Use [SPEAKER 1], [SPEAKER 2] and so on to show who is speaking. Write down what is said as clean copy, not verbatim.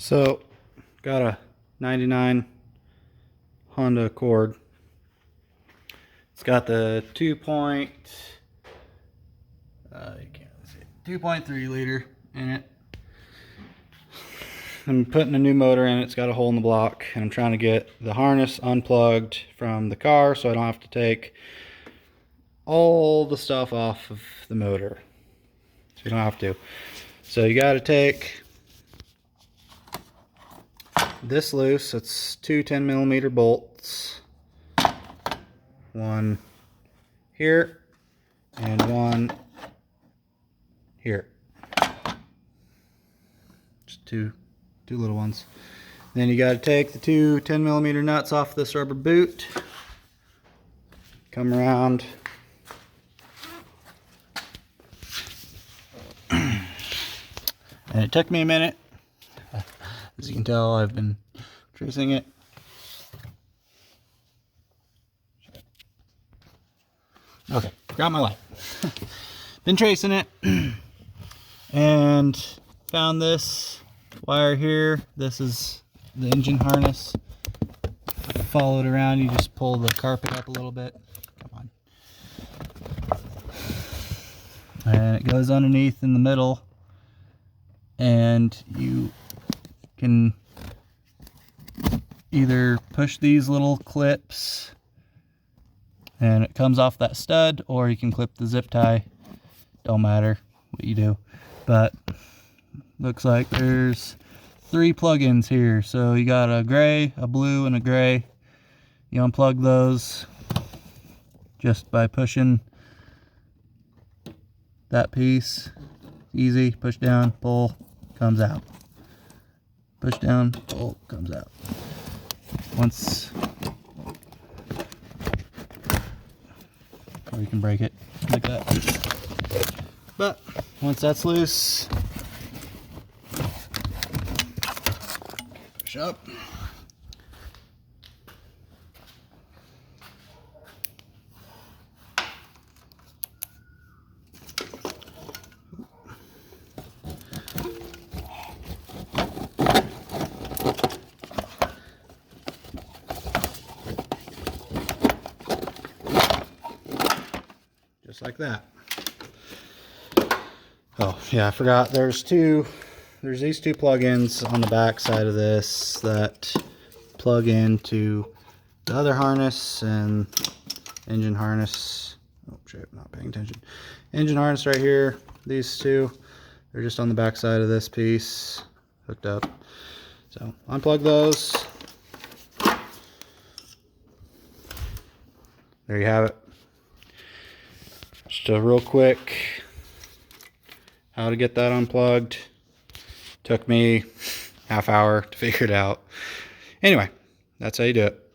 [SPEAKER 1] So, got a 99 Honda Accord. It's got the 2.3 liter in it. I'm putting a new motor in it. It's got a hole in the block, and I'm trying to get the harness unplugged from the car so I don't have to take all the stuff off of the motor. So you don't have to. So you got to take this loose. It's two 10mm bolts. One here and one here. Just two little ones. Then you got to take the two 10mm nuts off this rubber boot. Come around. And it took me a minute. As you can tell, I've been tracing it. Okay, got my light. Been tracing it and found this wire here. This is the engine harness. Follow it around. You just pull the carpet up a little bit. Come on. And it goes underneath in the middle. And you can either push these little clips and it comes off that stud, or you can clip the zip tie. Don't matter what you do, but looks like there's 3 plug-ins here. So you got a gray, a blue, and a gray. You unplug those just by pushing that piece. Easy, push down, pull, comes out. Push down, pull, comes out. Once, or you can break it like that. But once that's loose, push up. Just like that. Oh yeah, I forgot. There's these two plug-ins on the back side of this that plug into the other harness and engine harness. Oh shit, not paying attention. Engine harness right here. These two, they're just on the back side of this piece, hooked up. So unplug those. There you have it. Just a real quick how to get that unplugged. Took me half hour to figure it out. Anyway, that's how you do it.